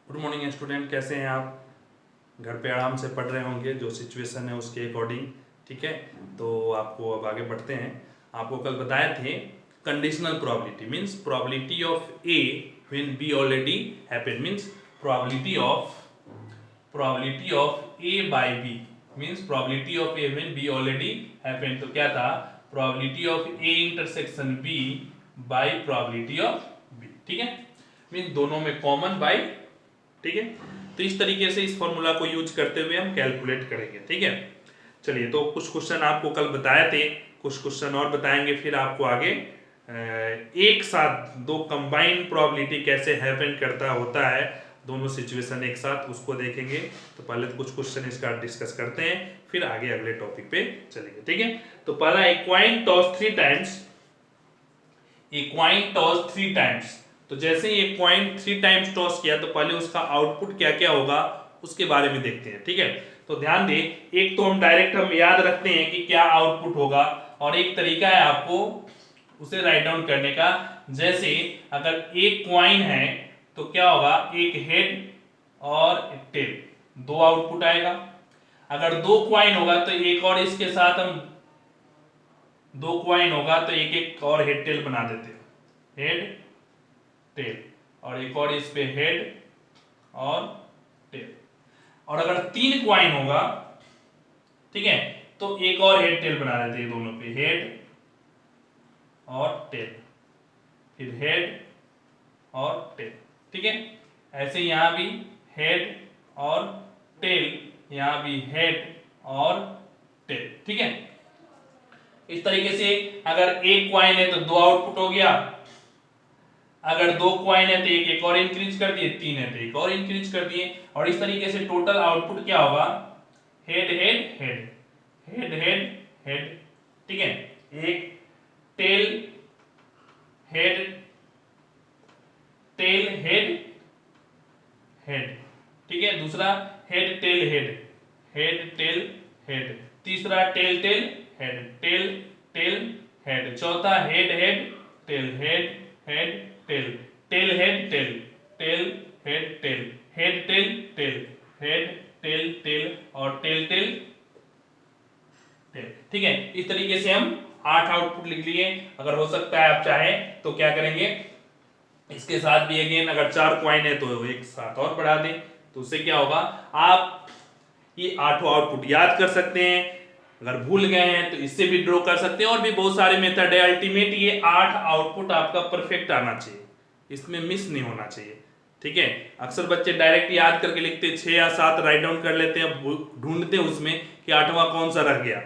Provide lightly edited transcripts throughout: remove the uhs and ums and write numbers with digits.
Good morning student, कैसे हैं आप? घर पे आराम से पढ़ रहे होंगे, जो सिचुएशन है उसके अकॉर्डिंग। ठीक है, तो आपको अब आगे बढ़ते हैं। आपको कल बताए थे conditional probability means probability of A when B already happened means probability of A by B means probability of A when B already happened. तो क्या था? Probability of A intersection B by probability of B. ठीक है, means दोनों में common bye. ठीक है, तो इस तरीके से इस फॉर्मूला को यूज करते हुए हम कैलकुलेट करेंगे। ठीक है, चलिए, तो कुछ क्वेश्चन आपको कल बताए थे, कुछ क्वेश्चन और बताएंगे, फिर आपको आगे एक साथ दो कंबाइंड प्रोबेबिलिटी कैसे हैपन करता होता है, दोनों सिचुएशन एक साथ, उसको देखेंगे। तो पहले तो कुछ क्वेश्चन इसका डिस्कस करते हैं, फिर आगे अगले टॉपिक पे चलेंगे। ठीक है, तो पहला एक कॉइन टॉस थ्री टाइम्स। तो जैसे ही एक कॉइन थ्री टाइम्स टॉस किया, तो पहले उसका आउटपुट क्या क्या होगा उसके बारे में देखते हैं। ठीक है, तो ध्यान दें, एक तो हम याद रखते हैं कि क्या आउटपुट होगा, और एक तरीका है आपको उसे राइट डाउन करने का। जैसे अगर एक कॉइन है तो क्या होगा, एक हेड और टेल, दो आउटपुट आएगा। अगर दो कॉइन होगा तो एक और इसके साथ हम दो कॉइन होगा तो एक एक और हेड टेल बना देते हैं, हेड टेल, और एक और इस पे हेड और टेल। और अगर तीन क्वाइन होगा, ठीक है, तो एक और हेड टेल बना देते हैं, दोनों पे हेड और टेल, फिर हेड और टेल। ठीक है, ऐसे यहां भी हेड और टेल, यहां भी हेड और टेल। ठीक है, इस तरीके से अगर एक क्वाइन है तो दो आउटपुट हो गया, अगर दो क्वाइन है तो एक एक और इंक्रीज कर दिए, तीन है तो एक और इंक्रीज कर दिए, और इस तरीके से टोटल आउटपुट क्या होगा, head head head head head head. ठीक है, एक tail head tail head head. ठीक है, दूसरा head tail head head tail head, तीसरा tail tail head tail tail head, चौथा head head tail head head tail tail head tail tail head tail head tail tail head tail tail और tail tail tail. ठीक है, इस तरीके से हम 8 output लिख लिए। अगर हो सकता है आप चाहें तो क्या करेंगे, इसके साथ भी अगेन अगर चार क्वाइन है तो एक साथ और बढ़ा दें, तो उससे क्या होगा, आप ये आठों आउटपुट याद कर सकते हैं। अगर भूल गए हैं तो इससे भी ड्रॉ कर सकते हैं, और भी बहुत सारे मेथड है। अल्टीमेट ये 8 आउटपुट आपका परफेक्ट आना चाहिए, इसमें मिस नहीं होना चाहिए। ठीक है, अक्सर बच्चे डायरेक्ट याद करके लिखते 6 या 7 राइट डाउन कर लेते हैं, ढूंढते हैं उसमें कि आठवां कौन सा रह गया,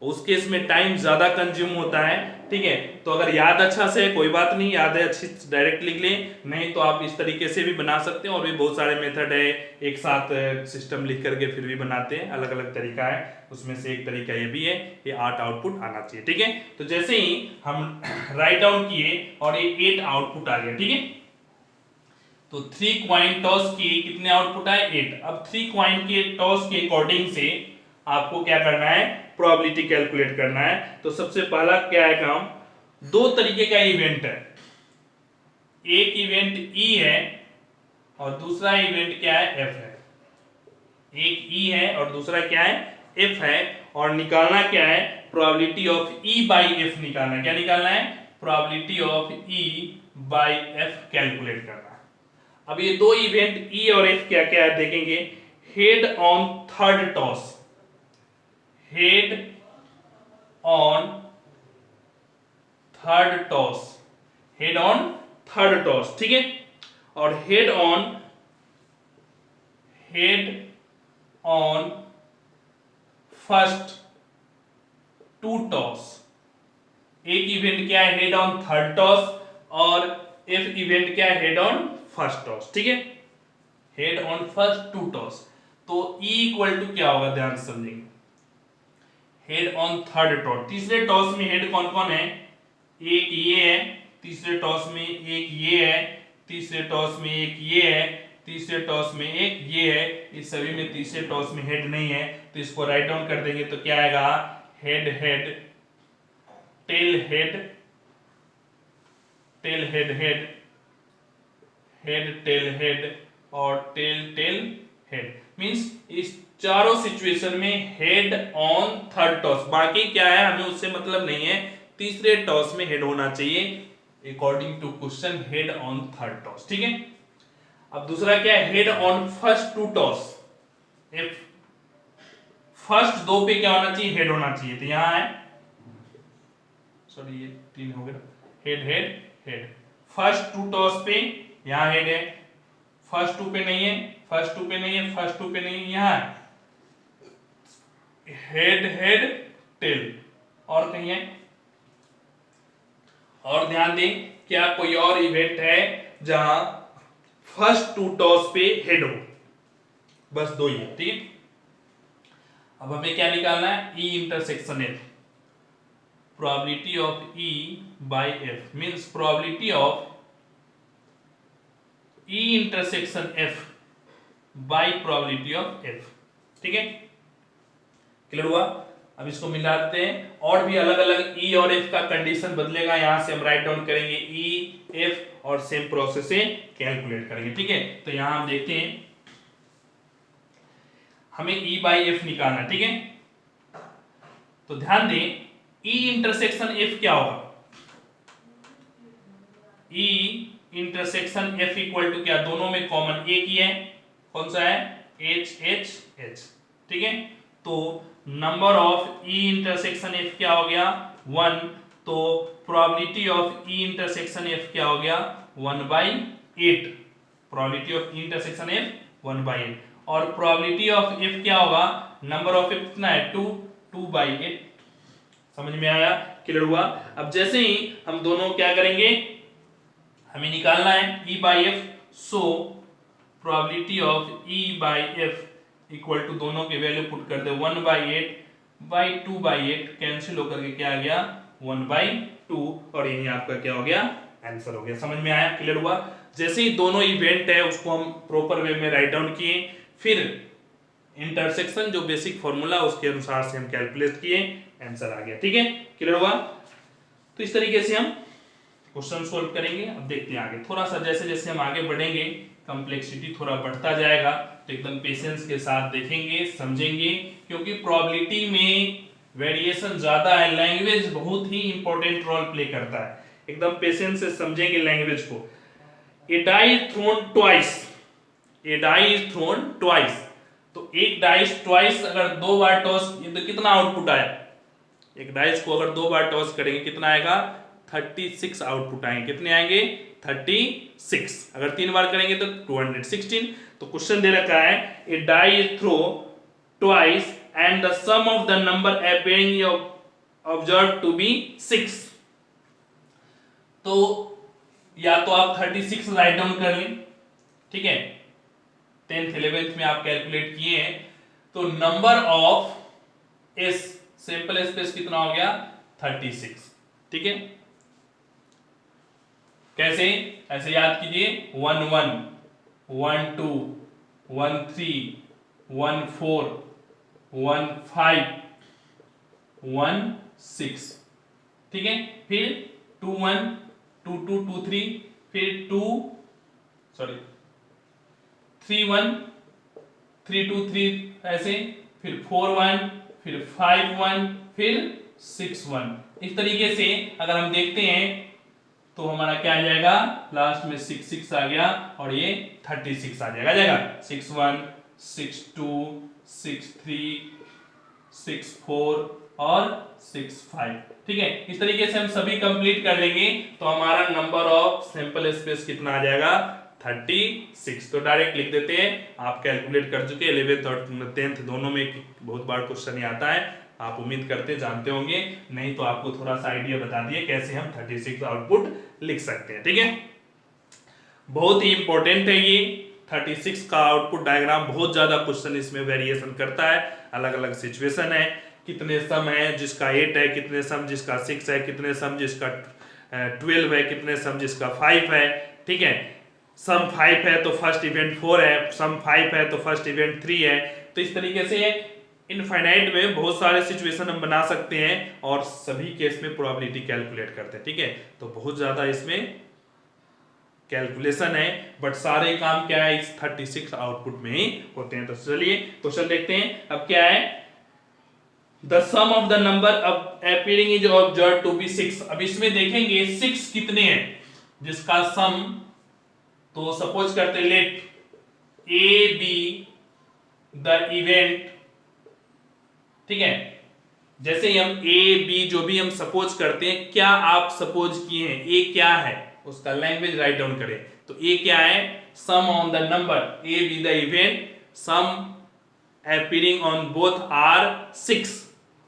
उस केस में टाइम ज्यादा कंज्यूम होता है। ठीक है, तो अगर याद अच्छा से कोई बात नहीं, याद है अच्छी डायरेक्ट लिख लें, नहीं तो आप इस तरीके से भी बना सकते हैं, और भी बहुत सारे मेथड है, एक साथ सिस्टम लिख करके फिर भी बनाते हैं, अलग अलग तरीका है, उसमें से एक तरीका ये भी है। ये 8 आउटपुट आना चाहिए। ठीक है, तो जैसे ही हम राइट डाउन किए और ये 8 आउटपुट आ गया। ठीक है, तो 3 क्वाइन टॉस किए, कितने आउटपुट आए, 8। अब 3 क्वाइन के टॉस के अकॉर्डिंग से आपको क्या करना है, प्रोबेबिलिटी कैलकुलेट करना है। तो सबसे पहला क्या है काम, दो तरीके का इवेंट है, एक इवेंट ई है और दूसरा इवेंट क्या है, एफ है। एक ई है और दूसरा क्या है, एफ है, और निकालना क्या है, probability of E by F निकालना है। क्या निकालना है, probability of E by F calculate करना है। अब ये दो इवेंट ई और एफ क्या क्या है देखेंगे। Head on third toss, head on third toss, head on third toss. ठीक है, और head on first two toss. एक इवेंट क्या है, हेड ऑन थर्ड टॉस, और एफ इवेंट क्या है, हेड ऑन फर्स्ट टॉस। ठीक है, head on first two toss. तो ई इक्वल टू क्या होगा, ध्यान से समझेंगे, हेड ऑन थर्ड टॉस। तीसरे टॉस में हेड कौन कौन है, एक ये है, तीसरे टॉस में एक ये है, तीसरे टॉस में एक ये है, तीसरे टॉस में एक ये है। इस सभी में तीसरे टॉस में हेड नहीं है, तो इसको राइट डाउन कर देंगे तो क्या आएगा, head head tail head tail head head head tail head और टेल टेल हेड। मींस इस चारों सिचुएशन में हेड ऑन थर्ड टॉस, बाकी क्या है हमें उससे मतलब नहीं है, तीसरे टॉस में हेड होना चाहिए according to question, head on third toss. ठीक है, अब दूसरा क्या है, head on first two toss. If first दो पे क्या होना चाहिए, हेड होना चाहिए, तो यहां है, सॉरी ये 3 हो गया, head head head. First two toss पे यहां हेड है, फर्स्ट टू पे नहीं है, फर्स्ट टू पे नहीं है, फर्स्ट टू पे नहीं है, यहां हेड हेड टेल। और कहीं है, और ध्यान दें, क्या कोई और इवेंट है जहां फर्स्ट टू टॉस पे हेड हो, बस दो ही है। ठीक है, अब हमें क्या निकालना है, ई intersection F, probability of E bye F, means probability of E intersection F bye probability of F. ठीक है, क्लियर हुआ। अब इसको मिलाते हैं, और भी अलग अलग ई और एफ का कंडीशन बदलेगा, यहां से हम राइट डाउन करेंगे ई एफ और सेम प्रोसेस से कैलकुलेट करेंगे। ठीक है, तो यहां हम देखते हैं, हमें ई बाई एफ निकालना। ठीक है, तो ध्यान दें, ई इंटरसेक्शन एफ क्या होगा, E intersection F equal to क्या, दोनों में कॉमन एक ही है, कौन सा है, एच एच एच। ठीक है, तो number of E intersection F क्या हो गया, 1, तो probability of E intersection F क्या हो गया, 1/8। Probability of E intersection F 1/8, और प्रोबेबिलिटी ऑफ एफ क्या होगा, नंबर ऑफ एफ कितना है, 2/8। समझ में आया, क्लियर हुआ। अब जैसे ही हम दोनों क्या करेंगे, हमें निकालना है e by F, so probability of e by F equal to, दोनों के वैल्यू पुट कर दे, 1/8 बाई 2/8 कैंसिल होकर के क्या आ गया, 1/2, और यही आपका क्या हो गया, आंसर हो गया। समझ में आया, क्लियर हुआ। जैसे ही दोनों इवेंट है उसको हम प्रॉपर वे में राइट डाउन किए, फिर इंटरसेक्शन जो बेसिक फॉर्मूला उसके अनुसार से हम कैलकुलेट किए, आंसर आ गया। ठीक है, क्लियर हुआ। तो इस तरीके से हम क्वेश्चन सोल्व करेंगे। अब देखते हैं आगे, थोड़ा सा जैसे जैसे हम आगे बढ़ेंगे कॉम्प्लेक्सिटी थोड़ा बढ़ता जाएगा, तो एकदम पेशेंस के साथ देखेंगे समझेंगे, क्योंकि प्रोबेबिलिटी में वेरिएशन ज्यादा है, लैंग्वेज बहुत ही इंपॉर्टेंट रोल प्ले करता है, एकदम पेशेंस से समझेंगे लैंग्वेज को। A die is thrown twice, a die is thrown twice, तो एक डाइस ट्वाइस अगर 2 बार टॉस, ये तो कितना आउटपुट आया, एक डाइस को अगर 2 बार टॉस करेंगे कितना आएगा, 36 आउटपुट आएंगे। कितने आएंगे, 36। अगर 3 बार करेंगे तो 216। तो क्वेश्चन दे रखा है, a die is throw twice and the sum of the number appearing observe to be 6। तो या तो आप 36 राइट डाउन कर लें, ठीक है, 10th 11th में आप कैलकुलेट किए हैं, तो number of S, sample space कितना हो गया, 36। ठीक है, कैसे, ऐसे याद कीजिए, 1 1 1 2 1 3 1 4 1 5 1 6। ठीक है, फिर 2 1 2 2 2 3, फिर 3 1 3 2 3, ऐसे, फिर 4 1, फिर 5 1, फिर 6 1। इस तरीके से अगर हम देखते हैं तो हमारा क्या आ जाएगा, लास्ट में 6 6 आ गया, और ये 36 आ जाएगा 6 1 6 2 6 3 6 4 और 6 5। ठीक है, इस तरीके से हम सभी कंप्लीट कर लेंगे, तो हमारा नंबर ऑफ सैंपल स्पेस कितना आ जाएगा, 36। तो डायरेक्ट लिख देते हैं, आप कैलकुलेट कर चुके 11th और 10th दोनों में बहुत बार क्वेश्चन ही आता है, आप उम्मीद करते जानते होंगे, नहीं तो आपको थोड़ा सा आइडिया बता दिए कैसे हम 36 आउटपुट लिख सकते हैं। ठीक है, बहुत ही इंपॉर्टेंट है ये 36 का आउटपुट डायग्राम, बहुत ज्यादा क्वेश्चन इसमें वेरिएशन करता है, अलग अलग सिचुएशन है, कितने सम है जिसका 8 है, कितने सम जिसका 6 है, कितने सम जिसका 12 है, कितने सम जिसका 5 है। ठीक है, सम 5 है तो फर्स्ट इवेंट 4 है, सम 5 है तो फर्स्ट इवेंट 3 है। तो इस तरीके से इनफाइनाइट में बहुत सारे सिचुएशन हम बना सकते हैं, और सभी केस में प्रोबेबिलिटी कैलकुलेट करते हैं। ठीक है, तो बहुत ज्यादा इसमें कैलकुलेशन है, बट सारे काम क्या है इस 36 आउटपुट में ही होते हैं। तो चलिए क्वेश्चन देखते हैं। अब क्या है, the sum of the number of appearing is observe to be 6। अब इसमें देखेंगे 6 कितने हैं जिसका सम, तो सपोज करते let A B the event, ठीक है, जैसे ही हम ए बी जो भी हम सपोज करते हैं, क्या आप सपोज किए हैं, ए क्या है उसका लैंग्वेज राइट डाउन करें। तो ए क्या है, sum on the number A B the event sum appearing on both are 6,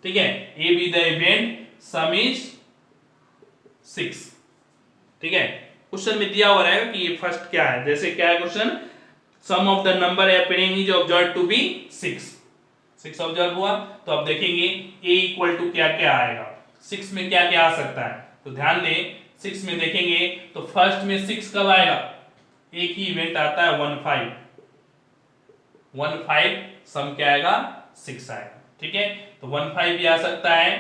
ठीक है, A B the event sum is 6, ठीक है। क्वेश्चन में दिया हुआ रहेगा कि ये फर्स्ट क्या है, जैसे क्या है question, sum of the number appearing is observe to be 6 observe हुआ। तो अब देखेंगे a इक्वल टू क्या क्या आएगा, 6 में क्या क्या आ सकता है। तो ध्यान दें 6 में देखेंगे तो फर्स्ट में 6 कब आएगा, एक ही इवेंट आता है 15 सम क्या आएगा 6 आएगा, ठीक है। तो 15 भी आ सकता है,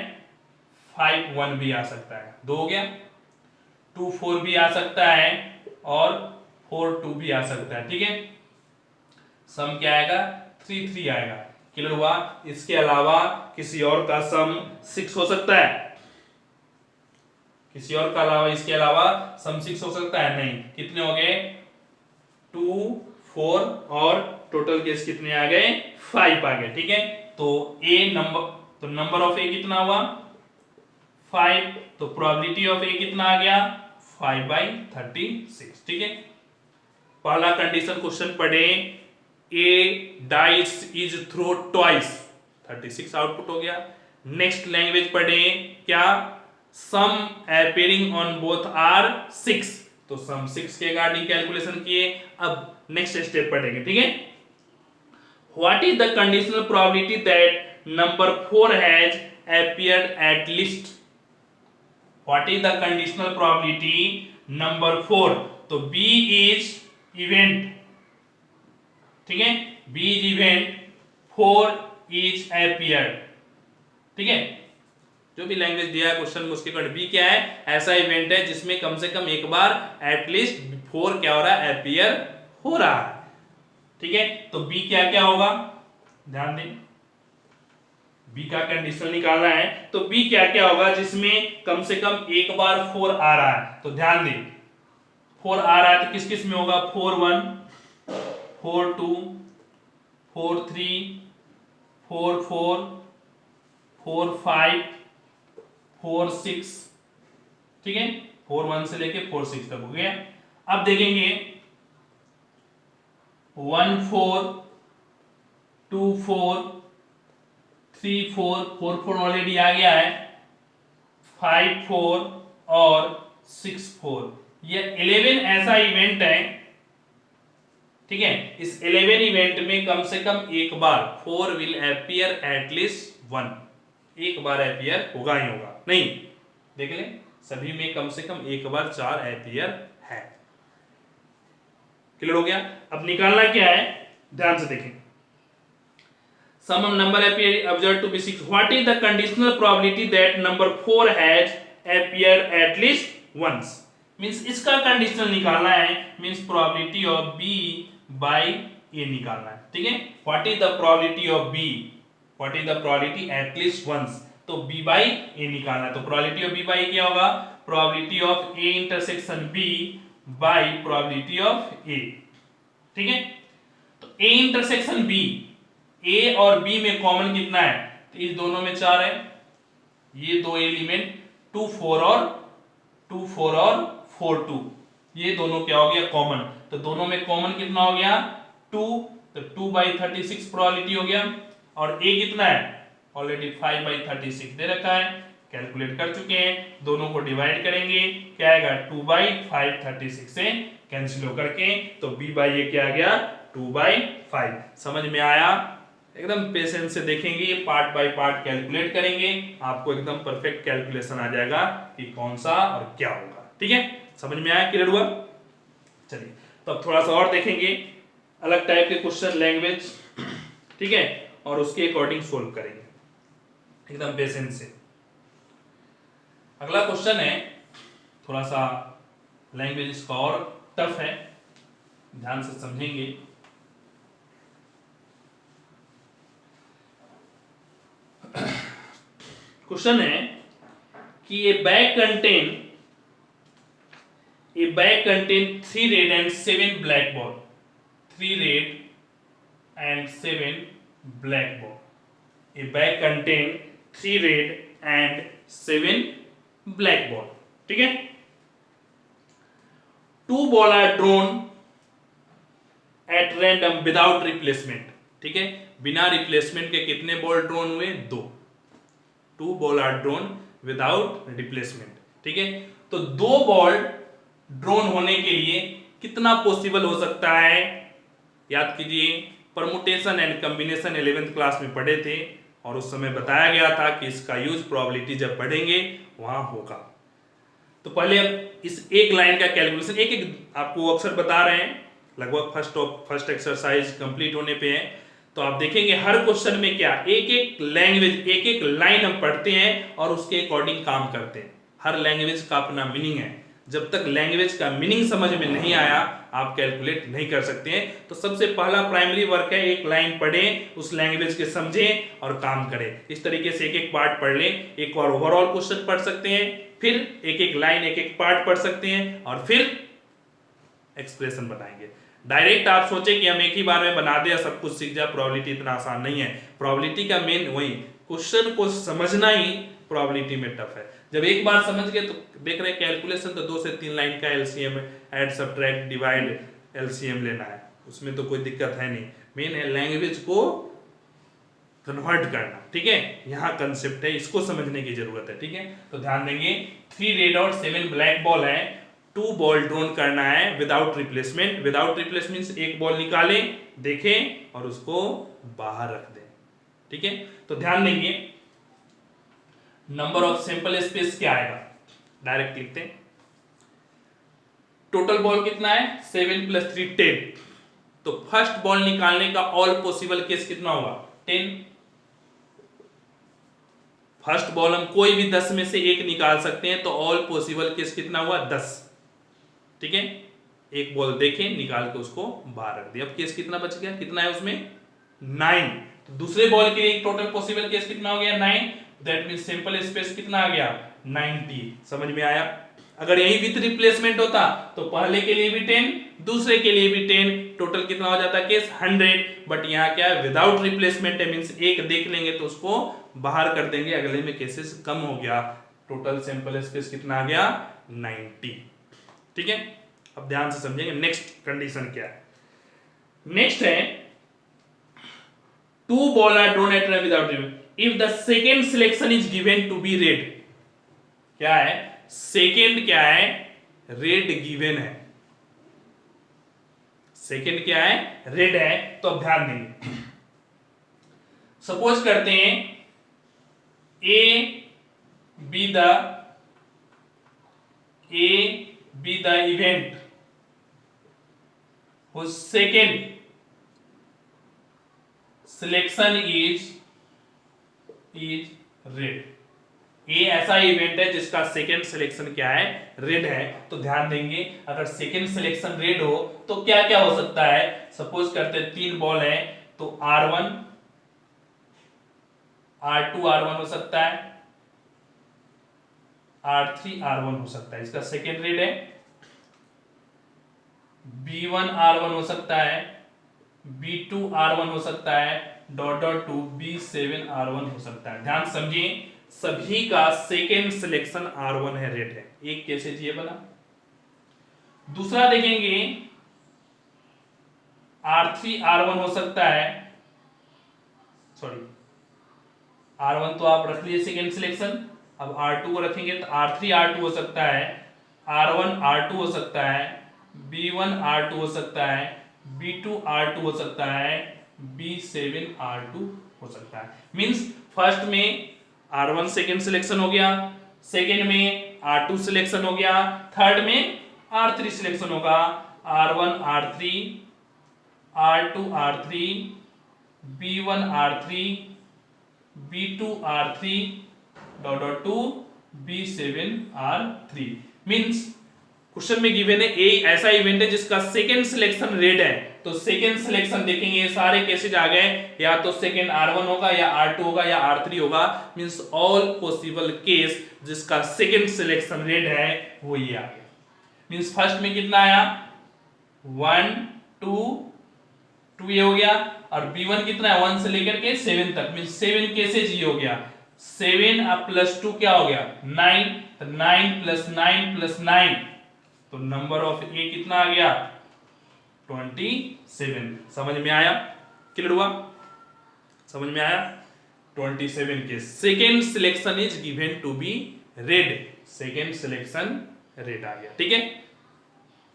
51 भी आ सकता है, 2 हो गया, 24 भी आ सकता है और 42 भी आ सकता है, ठीक है। सम क्या आएगा 33 आएगा, क्लियर हुआ। इसके अलावा किसी और का सम 6 हो सकता है, किसी और का अलावा इसके अलावा सम 6 हो सकता है, नहीं। कितने हो गए 2 4 और टोटल केस कितने आ गए 5 आ गए, ठीक है। तो ए नंबर, तो नंबर ऑफ ए कितना हुआ 5, तो प्रोबेबिलिटी ऑफ ए कितना आ गया 5/36, ठीक है। पहला कंडीशन क्वेश्चन पढ़े, a dice is throw twice, 36 output हो गया। नेक्स्ट लैंग्वेज पढ़े क्या, sum appearing on both are 6, तो सम 6 के रिगार्डिंग कैलकुलेशन किए। अब नेक्स्ट स्टेप पढ़ेंगे, ठीक है। What is the conditional probability that number 4 has appeared at least, what is the conditional probability number 4, तो बी इज इवेंट, ठीक है, B is event 4 is appeared, ठीक है। जो भी लैंग्वेज दिया है क्वेश्चन में उसके अकॉर्डिंग बी क्या है, ऐसा इवेंट है जिसमें कम से कम एक बार एटलीस्ट 4 क्या हो रहा है अपीयर हो रहा है, ठीक है। तो बी क्या क्या होगा, ध्यान दें, बी का कंडीशन निकालना है, तो बी क्या क्या होगा जिसमें कम से कम एक बार 4 आ रहा है। तो ध्यान दें 4 आ रहा है तो किस किस में होगा, 4 1 4 2 4 3 4 4 4 5 4 6, ठीक है, 4 1 से लेके 4 6 तक हो गया। अब देखेंगे 1 4 2 4 3 4 4 4 ऑलरेडी आ गया है, 5 4 और 6 4, ये 11 ऐसा इवेंट है, ठीक है। इस 11 इवेंट में कम से कम एक बार 4 विल अपीयर एटलीस्ट 1, एक बार अपीयर होगा ही होगा, नहीं देख ले सभी में कम से कम एक बार 4 अपीयर है, क्लियर हो गया। अब निकालना क्या है, ध्यान से देखें, sum of number appear observe to be 6, what is the conditional probability that number 4 has appear at least once, means इसका कंडीशनल निकालना है, means probability of B by A निकालना है, ठीक है। What is the probability of B, what is the probability at least once, तो b by A निकालना है। तो प्रोबेबिलिटी ऑफ b बाई क्या होगा, probability of a intersection b by probability of a, ठीक है। तो a इंटरसेक्शन b, a और b में कॉमन कितना है, तो इस दोनों में 4 है, ये दो एलिमेंट 2 4 और 4 2, ये दोनों क्या हो गया कॉमन, तो दोनों में कॉमन कितना हो गया 2, तो 2/36 प्रोबेबिलिटी हो गया, और a कितना है ऑलरेडी 5/36 दे रखा है, कैलकुलेट कर चुके हैं, दोनों को डिवाइड करेंगे क्या आएगा 2/536 से कैंसिल होकर के, तो b बाई ए क्या आ गया 2/5। समझ में आया, एकदम पेशेंस से देखेंगे, पार्ट बाय पार्ट कैलकुलेट करेंगे, आपको एकदम परफेक्ट कैलकुलेशन आ जाएगा कि कौन सा और क्या होगा, ठीक है। समझ में आया, क्लियर हुआ। चलिए तो अब थोड़ा सा और देखेंगे अलग टाइप के क्वेश्चन लैंग्वेज, ठीक है, और उसके अकॉर्डिंग सोल्व करेंगे एकदम पेशेंस से। अगला क्वेश्चन है थोड़ा सा लैंग्वेज इसका और टफ है, ध्यान से समझेंगे। क्वेश्चन है कि ए bag contain 3 red and 7 black ball. 3 red and 7 black ball. A bag contain 3 red and 7 black ball. ठीक है। 2 ball are drawn at random without replacement. ठीक है, बिना रिप्लेसमेंट के कितने बॉल ड्रॉन हुए? 2। 2 ball are drawn without replacement. ठीक है, तो 2 बॉल ड्रॉन होने के लिए कितना पॉसिबल हो सकता है? याद कीजिए, permutation and combination 11th class में पढ़े थे और उस समय बताया गया था कि इसका यूज प्रोबेबिलिटी जब पढ़ेंगे वहां होगा। तो पहले अब इस एक लाइन का कैलकुलेशन एक एक आपको अक्सर बता रहे हैं, लगभग फर्स्ट एक्सरसाइज कंप्लीट होने पे है। तो आप देखेंगे हर क्वेश्चन में क्या एक एक लैंग्वेज, एक एक लाइन हम पढ़ते हैं और उसके अकॉर्डिंग काम करते हैं। हर लैंग्वेज का अपना मीनिंग है, जब तक लैंग्वेज का मीनिंग समझ में नहीं आया आप कैलकुलेट नहीं कर सकते हैं। तो सबसे पहला प्राइमरी वर्क है, एक लाइन पढ़ें, उस लैंग्वेज के समझें और काम करें। इस तरीके से एक एक पार्ट पढ़ लें, एक और ओवरऑल क्वेश्चन पढ़ सकते हैं, फिर एक एक लाइन एक एक पार्ट पढ़ सकते हैं और फिर एक्सप्रेशन बनाएंगे। डायरेक्ट आप सोचे कि हम एक ही बार में बना दे सब कुछ सीख जाए, प्रोबेबिलिटी इतना आसान नहीं है। प्रोबेबिलिटी का मेन वही क्वेश्चन को समझना ही प्रोबेबिलिटी में टफ है। जब एक बार समझ गए तो देख रहे हैं कैलकुलेशन तो 2 से 3 लाइन का LCM, add subtract divide LCM लेना है, उसमें तो कोई दिक्कत है नहीं। मेन है लैंग्वेज को कन्वर्ट करना। ठीक है, यहाँ कंसेप्ट है, इसको समझने की जरूरत है। ठीक है, तो ध्यान देंगे 3 रेड और 7 ब्लैक बॉल है, 2 बॉल ड्रॉन करना है विदाउट रिप्लेसमेंट। विदाउट रिप्लेसमेंट एक बॉल निकालें, देखें और उसको बाहर रख दें। ठीक है, तो ध्यान देंगे नंबर ऑफ सैंपल स्पेस क्या आएगा, डायरेक्ट लिखते हैं। टोटल बॉल कितना है? 7 + 3 10। तो फर्स्ट बॉल निकालने का ऑल पॉसिबल केस कितना होगा? 10। फर्स्ट बॉल हम कोई भी 10 में से एक निकाल सकते हैं, तो ऑल पॉसिबल केस कितना हुआ? 10। ठीक है, एक बॉल देखें, निकाल के उसको बाहर रख दिया। अब केस कितना बच गया? कितना है उसमें? 9। तो दूसरे बॉल के लिए टोटल पॉसिबल केस कितना हो गया? 9। दैट मींस सैंपल स्पेस कितना आ गया? 90। समझ में आया? अगर यही विथ रिप्लेसमेंट होता तो पहले के लिए भी 10, दूसरे के लिए भी 10, टोटल कितना हो जाता केस? 100। बट यहाँ क्या है? विदाउट रिप्लेसमेंट है, मींस एक देख लेंगे तो उसको बाहर कर देंगे, अगले में केसेस कम हो गया। टोटल सैंपल स्पेस कितना आ गया? 90। ठीक है, अब ध्यान से समझेंगे नेक्स्ट कंडीशन क्या है। नेक्स्ट है 2 ball are drawn at without if the second selection is given to be red. क्या है? सेकेंड क्या है? रेड गिवन है। सेकेंड क्या है? रेड है। तो अब ध्यान देंगे, सपोज करते हैं A B the event whose second selection is red। ये ऐसा इवेंट है जिसका सेकेंड सिलेक्शन क्या है? रेड है। तो ध्यान देंगे अगर सेकेंड सिलेक्शन रेड हो तो क्या क्या हो सकता है। सपोज करते हैं 3 बॉल है तो R1 R2 R1 हो सकता है, R3 R1 हो सकता है, इसका सेकेंड रेड है। B1 R1 हो सकता है, B2 R1 हो सकता है, dot dot to B7 R1 हो सकता है। ध्यान समझिए सभी का सेकेंड सिलेक्शन R1 है, रेड है। एक केसेज ये बना। दूसरा देखेंगे R3 R1 हो सकता है, सॉरी R1 तो आप रख लिए सेकेंड सिलेक्शन, अब R2 को रखेंगे तो R3 R2 हो सकता है, R1 R2 हो सकता है, B1 R2 हो सकता है, B2 R2 हो सकता है, B7 R2 हो सकता है। मींस फर्स्ट में R1 सेकेंड सिलेक्शन हो गया, सेकेंड में R2 सिलेक्शन हो गया, थर्ड में R3 सिलेक्शन होगा। R1 R3 R2 R3 B1 R3 B2 R3 dot dot to B7 R3 means question में गिवन है ए ऐसा इवेंट है जिसका सेकंड सिलेक्शन रेड है, तो सेकंड सिलेक्शन देखेंगे ये सारे केसेज आ गए, या तो सेकंड R1 होगा या R2 होगा या R3 होगा, मींस ऑल पॉसिबल केस जिसका सेकंड सिलेक्शन रेड है वो ये आ गया। मींस फर्स्ट में कितना आया 1 2 ये हो गया, और B1 कितना है 1 से लेकर के 7 तक, मींस 7 केसेज ये हो गया। 7 अब +2 क्या हो गया 9, तो 9 + 9 + 9, तो नंबर ऑफ ए कितना आ गया 27। समझ में आया, क्लियर हुआ, समझ में आया। 27 के second selection is given to be red, second selection red आ गया। ठीक है,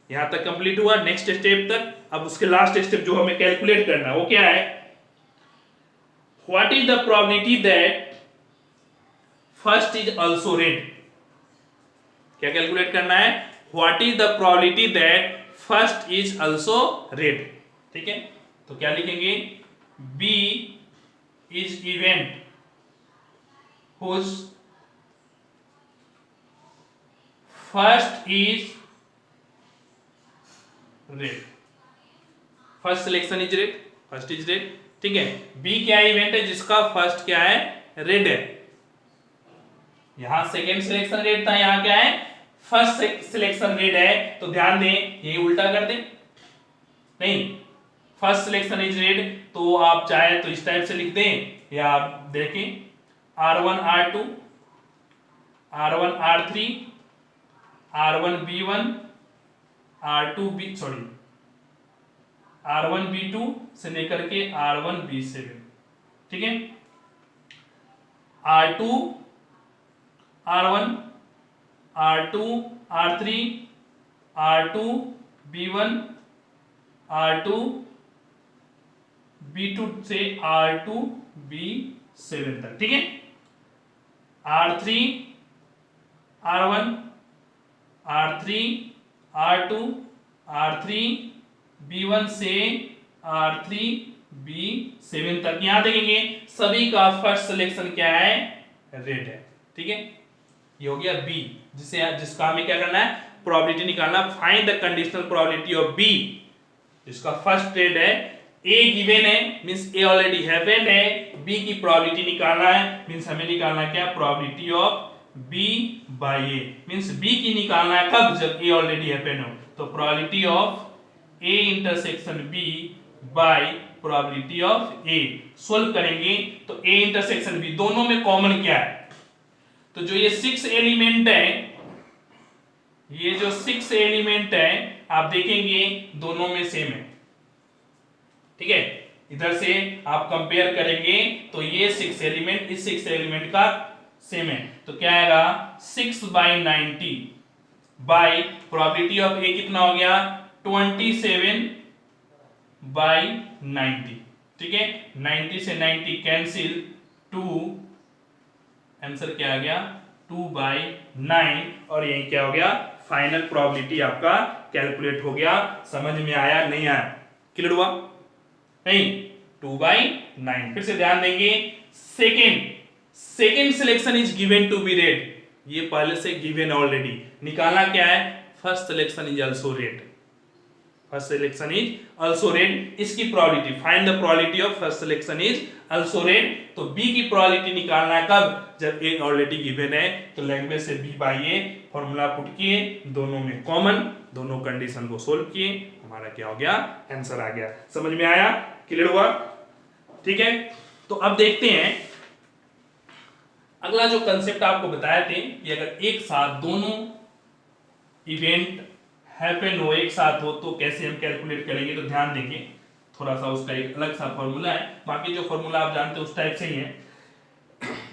यहां तक कंप्लीट हुआ। नेक्स्ट स्टेप तक, अब उसके लास्ट स्टेप जो हमें कैलकुलेट करना है वो क्या है, what is the probability that first is also red. क्या कैलकुलेट करना है, what is the probability that first is also red. ठीक है, तो क्या लिखेंगे, B is event whose first is red, first selection is red, first is red. ठीक है, बी क्या इवेंट है जिसका फर्स्ट क्या है रेड है, यहां सेकेंड सिलेक्शन रेड था, यहां क्या है फर्स्ट सिलेक्शन रेड है, तो ध्यान दें ये उल्टा कर दें, नहीं फर्स्ट सिलेक्शन इज रेड, तो आप चाहे तो इस टाइप से लिख दें, या आप देखें R1 R2 R1 R3 R1 B1 R2 B sorry R1 B2 से लेकर के R1 B7। ठीक है, R2 R1 R2 R3 R2 B1 R2 B2 से R2 B7 तक। ठीक है, R3 R1 R3 R2 R3 B1 से R3 B7 तक। यहां देखेंगे सभी का फर्स्ट सिलेक्शन क्या है रेड है। ठीक है, ये हो गया बी, जिसका हमें क्या करना है प्रोबेबिलिटी निकालना, find the conditional probability of B, जिसका फर्स्ट रेड है, ए गिवन है मींस ए ऑलरेडी हैपेंड है, बी की प्रोबेबिलिटी निकालना है, मींस हमें निकालना क्या probability of B by A, means B की निकालना है कब, जब ए ऑलरेडी हैपेंड हो, तो probability of A intersection B by probability of A. Solve करेंगे तो ए इंटरसेक्शन बी दोनों में कॉमन क्या है, तो जो ये 6 एलिमेंट है, ये जो 6 एलिमेंट है आप देखेंगे दोनों में सेम है। ठीक है, इधर से आप कंपेयर करेंगे तो ये 6 एलिमेंट इस 6 एलिमेंट का सेम है, तो क्या आएगा 6/90 बाई प्रोबेबिलिटी ऑफ ए कितना हो गया 27/90। ठीक है, 90 से 90 कैंसिल, 2 आंसर क्या आ गया 2/9, और यही क्या हो गया फाइनल प्रोबेबिलिटी आपका कैलकुलेट हो गया। समझ में आया नहीं आया, क्लियर हुआ नहीं, 2/9। फिर से ध्यान देंगे, second selection is given to be red, ये पहले से गिवन ऑलरेडी, निकालना क्या है first selection is also red, first selection is also red, इसकी probability, find the probability of first selection is also red, तो बी की प्रोबेबिलिटी निकालना है कब, जब ए ऑलरेडी गिवन है, तो लैंग्वेज से B by A formula put किए, दोनों में कॉमन, दोनों कंडीशन को सोल्व किए, हमारा क्या हो गया आंसर आ गया। समझ में आया, क्लियर हुआ। ठीक है, तो अब देखते हैं अगला जो कंसेप्ट आपको बताए थे कि अगर एक साथ दोनों इवेंट हैपन हो, एक साथ हो, तो कैसे हम कैलकुलेट करेंगे। तो ध्यान देंगे, थोड़ा सा उसका एक अलग सा फॉर्मूला है, बाकी जो फॉर्मूला आप जानते हैं उस टाइप से ही है,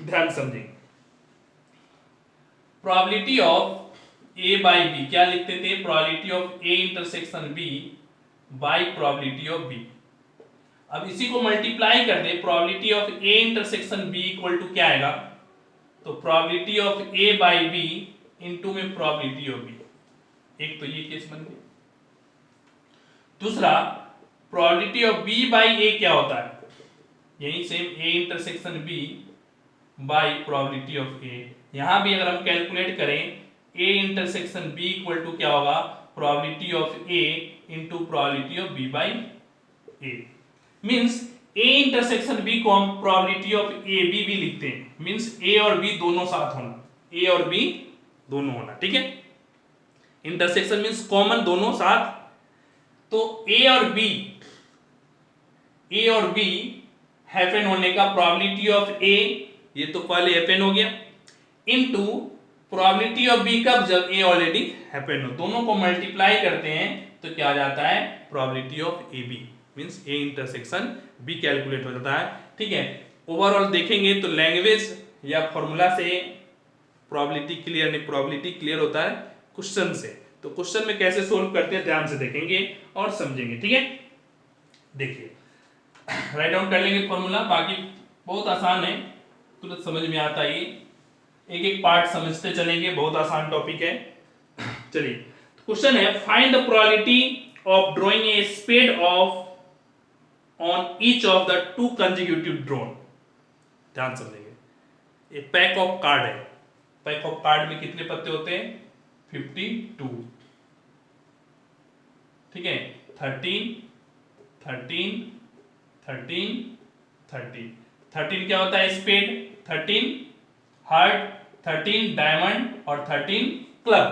ध्यान समझेंगे। Probability of A by B क्या लिखते थे, probability of A intersection B by probability of B. अब इसी को मल्टीप्लाई कर दे, probability of A intersection B equal to क्या आएगा, तो probability of A by B into में प्रोबेबिलिटी ऑफ बी, एक तो ये केस बन गया। दूसरा probability of B by A क्या होता है, यही same A intersection B by probability of ए। यहां भी अगर हम कैलकुलेट करें A intersection B equal to क्या होगा, probability of A into probability of B by A। Means A intersection B को हम प्रोबेबिलिटी ऑफ A B भी लिखते हैं, मीन्स A और B दोनों साथ होना, A और B दोनों होना, ठीक है। इंटरसेक्शन मीन्स कॉमन, दोनों साथ। तो A और B हैपन होने का प्रोबेबिलिटी ऑफ A, ये तो पहले हैपन हो गया, इनटू प्रोबेबिलिटी ऑफ B कब, जब A ऑलरेडी हैपन हो। दोनों को मल्टीप्लाई करते हैं तो क्या आ जाता है, probability of AB means A intersection B calculate हो जाता है, ठीक है। ओवरऑल देखेंगे तो लैंग्वेज या फॉर्मूला से प्रोबेबिलिटी क्लियर नहीं, प्रोबेबिलिटी क्लियर होता है क्वेश्चन से। तो क्वेश्चन में कैसे सोल्व करते हैं ध्यान से देखेंगे और समझेंगे, ठीक है। देखिए राइट डाउन कर लेंगे फॉर्मूला, बाकी बहुत आसान है, तुरंत समझ में आता है, एक एक पार्ट समझते चलेंगे, बहुत आसान टॉपिक है। चलिए क्वेश्चन है, find the probability of drawing a spade of on each of the two consecutive drawn. ध्यान समझेंगे, एक पैक ऑफ कार्ड है, पैक ऑफ कार्ड में कितने पत्ते होते हैं, 52, ठीक है। 13 13 13 13 13 क्या होता है, स्पेड, 13 हार्ट, 13 डायमंड और 13 क्लब।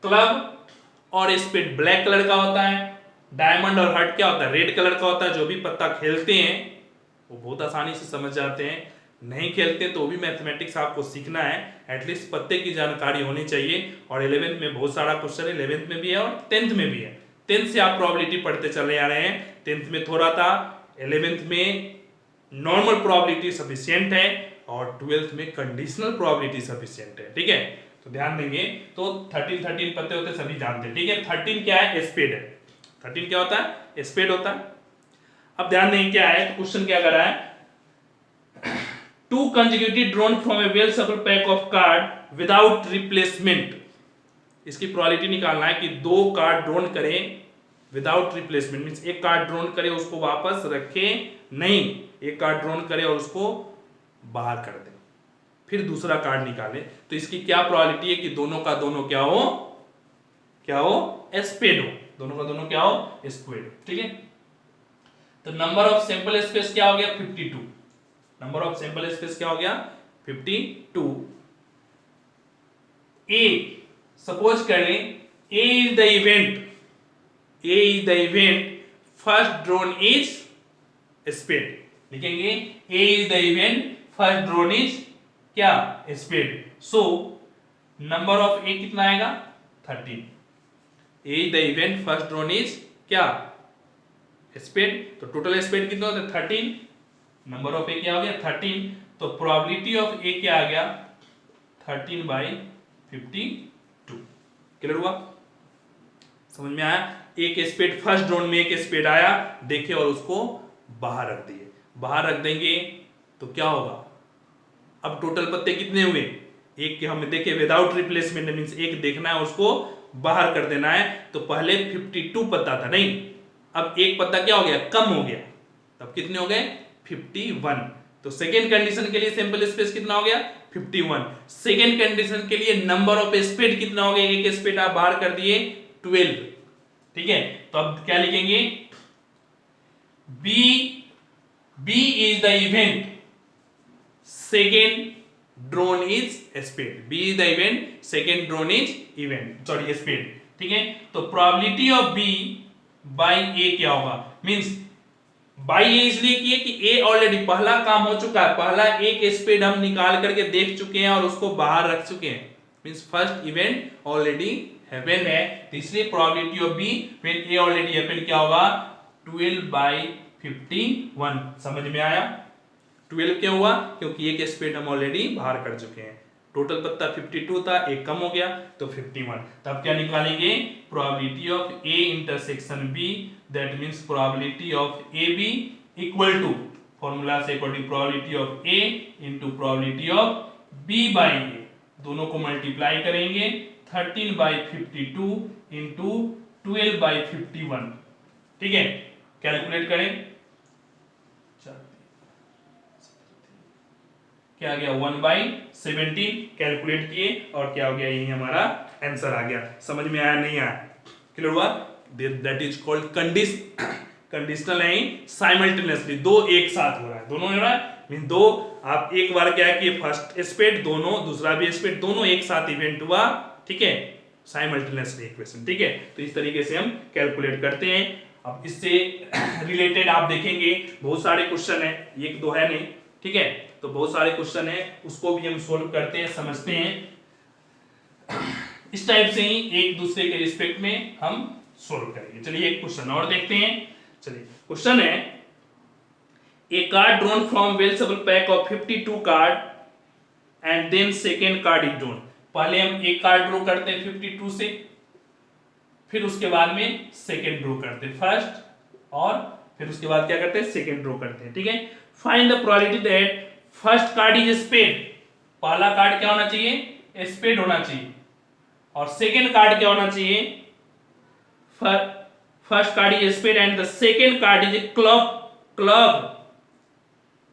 क्लब और स्पेड ब्लैक कलर का होता है, डायमंड और हार्ट क्या होता है, रेड कलर का होता है। जो भी पत्ता खेलते हैं वो बहुत आसानी से समझ जाते हैं, नहीं खेलते तो भी मैथमेटिक्स आपको सीखना है, एटलीस्ट पत्ते की जानकारी होनी चाहिए। और 11th में बहुत सारा क्वेश्चन है, 11th में भी है और 10th में भी है। 10th से आप प्रोबेबिलिटी पढ़ते चले आ रहे हैं, 10th में थोड़ा था, 11th में नॉर्मल प्रोबेबिलिटी सफिशिएंट है और 12th में कंडीशनल प्रोबेबिलिटी सफिशिएंट है, ठीक है। तो ध्यान देंगे, तो 13 13 पत्ते होते सभी जानते हैं, ठीक है। 13 क्या है, स्पेड है, 13 क्या होता है, स्पेड होता है। अब ध्यान देंगे क्या है, तो क्वेश्चन क्या कर रहा है, two consecutive drawn from a well shuffled pack of card without replacement. इसकी प्रोबेबिलिटी निकालना है कि दो कार्ड ड्रॉन करें विदाउट रिप्लेसमेंट, मींस एक कार्ड ड्रॉन करे उसको वापस रखे नहीं, एक कार्ड ड्रॉन करे और उसको बाहर कर दे, फिर दूसरा कार्ड निकाले। तो इसकी क्या प्रोबेबिलिटी है कि दोनों का दोनों क्या हो, क्या हो, स्पेड हो, दोनों का दोनों क्या हो, स्पेड, ठीक है। तो नंबर ऑफ सैंपल स्पेस क्या हो गया, 52। नंबर ऑफ सैंपल स्पेस क्या हो गया, 52। ए सपोज कर लें, A is the event, A is the event first drawn is spade, लिखेंगे A is the event first drawn is क्या, spade. So number of A कितना आएगा, 13। A is the event first drawn is क्या, spade. तो total spade कितना होता है, 13, number of A क्या हो गया, 13। तो प्रोबेबिलिटी ऑफ ए क्या आ गया, 13/52। क्लियर हुआ, समझ में आया। एक स्पेड फर्स्ट ड्रॉन में एक स्पेड आया, देखे और उसको बाहर रख दिए, बाहर रख देंगे तो क्या होगा, अब टोटल पत्ते कितने हुए, एक के हम देखे विदाउट रिप्लेसमेंट, मींस एक देखना है उसको बाहर कर देना है। तो पहले 52 पत्ता था, नहीं, अब एक पत्ता क्या हो गया, कम हो गया, तब कितने हो गए, 51। तो सेकेंड कंडीशन के लिए सैंपल स्पेस कितना हो गया, 51। सेकेंड कंडीशन के लिए नंबर ऑफ स्पेड कितना हो गया, एक स्पेड आप बाहर कर दिए, 12, ठीक है। तो अब क्या लिखेंगे, B is the event second drawn is spade, B is the event second drawn is event, sorry spade, ठीक है। तो probability of B by A क्या होगा, मींस बाई ए इसलिए किए कि ए ऑलरेडी पहला काम हो चुका है, पहला एक स्पेड हम निकाल करके देख चुके हैं और उसको बाहर रख चुके हैं, means first event already happened है। तो इसलिए probability of B when A already happened क्या होगा, 12/51। समझ में आया, 12 क्यों हुआ, क्योंकि एक स्पेड हम ऑलरेडी बाहर कर चुके हैं। टोटल पत्ता 52 था, एक कम हो गया तो 51। तब क्या निकालेंगे, probability of A intersection B, that means probability of A B equal to, formula से according probability of A into probability of B by A, दोनों को मल्टीप्लाई करेंगे, 13/52 इंटू 12/51, ठीक है। कैलकुलेट करें, क्या आ गया 1/17 कैलकुलेट किए और क्या हो गया, यही हमारा आंसर आ गया। समझ में आया नहीं आया, क्लियर हुआ? दैट इज कॉल्ड कंडीशनल है, साइमल्टेनियसली दो एक साथ हो रहा है, दोनों हो रहा है मीन दो, आप एक बार क्या है कि फर्स्ट एस्पेक्ट दोनों, दूसरा भी एस्पेक्ट दोनों एक साथ इवेंट हुआ, ठीक है, साइमल्टेनियसली इक्वेशन, ठीक है। तो इस तरीके से हम कैलकुलेट करते हैं। अब इससे रिलेटेड आप देखेंगे बहुत सारे क्वेश्चन है, एक दो है नहीं, ठीक है, तो बहुत सारे क्वेश्चन है, उसको भी हम सोल्व करते हैं, समझते हैं। इस टाइप से ही एक दूसरे के रिस्पेक्ट में हम सोल्व करेंगे। चलिए एक क्वेश्चन और देखते हैं। चलिए क्वेश्चन है, a card drawn from well shuffled pack of 52 card and then second card is drawn. पहले हम एक कार्ड ड्रॉ करते हैं 52 से, फिर उसके बाद में सेकेंड ड्रॉ करते हैं फर्स्ट, और फिर उसके बाद क्या करते हैं, सेकेंड ड्रॉ करते हैं, ठीक है। Find the probability that first card is spade. पहला कार्ड क्या होना चाहिए, स्पेड होना चाहिए, और सेकेंड कार्ड क्या होना चाहिए, first card is spade and the second card is club. Club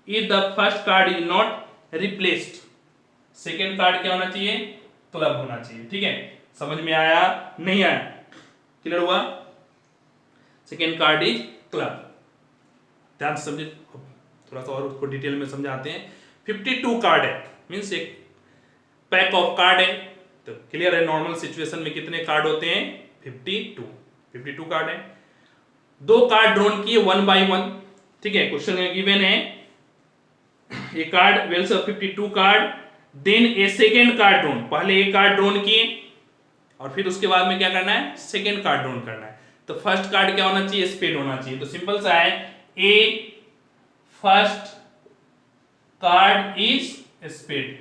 if the first card is not replaced. Second card क्या होना चाहिए, क्लब होना चाहिए, ठीक है। समझ में आया नहीं आया, क्लियर हुआ? सेकेंड कार्ड इज क्लब, ध्यान से समझे, थोड़ा सा और उसको डिटेल में समझाते हैं। 52 कार्ड है मींस एक पैक ऑफ कार्ड है, तो क्लियर है नॉर्मल सिचुएशन में कितने कार्ड होते हैं, 52 कार्ड है। दो कार्ड ड्रॉन किए 1 by 1, ठीक है। क्वेश्चन में गिवन है a card wells of 52 card then a second card drawn. पहले एक कार्ड ड्रॉन किए और फिर उसके बाद में क्या करना है, सेकेंड कार्ड ड्रॉन करना है। तो फर्स्ट कार्ड क्या होना चाहिए, स्पेड होना चाहिए। तो सिंपल सा है, a first card is spade,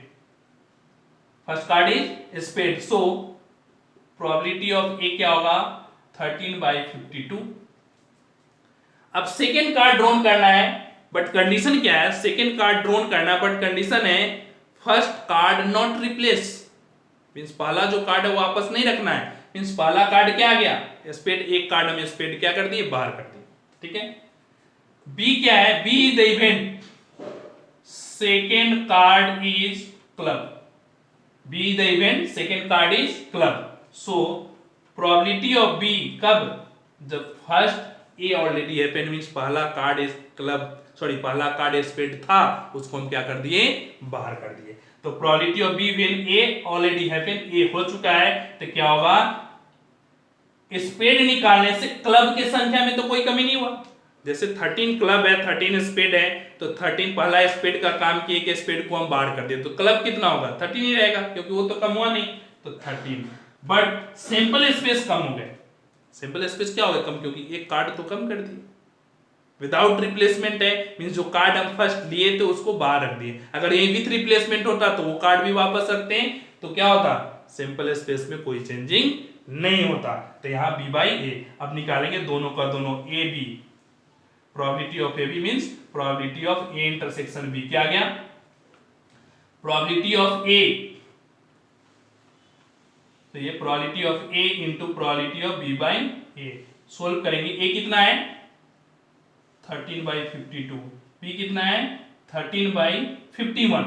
first card is spade, so probability of A क्या होगा 13/52। अब सेकेंड कार्ड ड्रॉन करना है, बट कंडीशन क्या है, सेकेंड कार्ड ड्रॉन करना है बट कंडीशन है first card not replace, means पहला जो कार्ड है वो वापस नहीं रखना है, मींस पहला कार्ड क्या आ गया, स्पेड, एक कार्ड में स्पेड क्या कर दिए, बाहर कर दिए, ठीक है। बी क्या है, B is the event second card is club, B is the event second card is club, so probability of B कब, जब first A already happened means पहला कार्ड इज क्लब, सॉरी पहला कार्ड स्पेड था, उसको हम क्या कर दिए, बाहर कर दिए। तो probability of B when A already happened, A हो चुका है, तो क्या होगा, स्पेड निकालने से क्लब की संख्या में तो कोई कमी नहीं हुआ। जैसे 13 क्लब है, 13 स्पेड है, तो 13 पहला स्पेड का काम किए कि स्पेड को हम बाहर कर दिए, तो क्लब कितना होगा 13 ही रहेगा, क्योंकि वो तो कम हुआ नहीं, तो 13। बट सिंपल स्पेस कम हो गए, सिंपल स्पेस क्या होगा कम, क्योंकि एक कार्ड तो कम कर दिए, विदाउट रिप्लेसमेंट है मींस जो कार्ड हम फर्स्ट लिए थे उसको बाहर रख दिए। अगर ये विथ रिप्लेसमेंट होता तो वो कार्ड भी वापस रखते हैं, तो क्या होता, सिंपल स्पेस में कोई चेंजिंग नहीं होता। तो यहाँ बी बाई ए, अब निकालेंगे दोनों का दोनों, A B, probability of A B means probability of A intersection B, क्या आ गया, प्रोबेबिलिटी ऑफ ए, तो ये probability of A into probability of B by A. Solve करेंगे, ए कितना है 13/52, बी कितना है 13/51,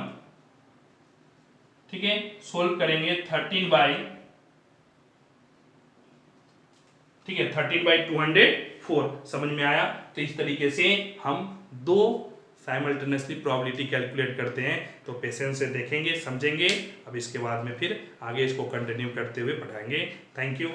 ठीक है। सोल्व करेंगे 13/204, समझ में आया? तो इस तरीके से हम दो साइमल्टेनियसली प्रोबेबिलिटी कैलकुलेट करते हैं। तो पेशेंस से देखेंगे, समझेंगे, अब इसके बाद में फिर आगे इसको कंटिन्यू करते हुए पढ़ाएंगे। Thank you.